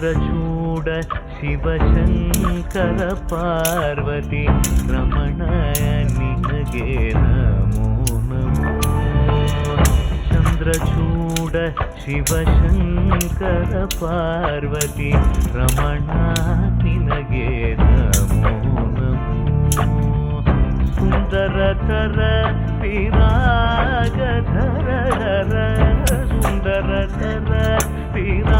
ಚಂದ್ರಚೂಡ ಶಿವಶಂಕರ ಪಾರ್ವತಿ ರಮಣ ನಿನಗೆ ನಮೋ ನಮೋ. ಚಂದ್ರಚೂಡ ಶಿವಶಂಕರ ಪಾರ್ವತಿ ರಮಣ ನಿನಗೆ ನಮೋ ನಮೋ. ಸುಂದರಕರ ವಿರಾಗಧರ ಸುಂದರಕರ ವಿರಾಗ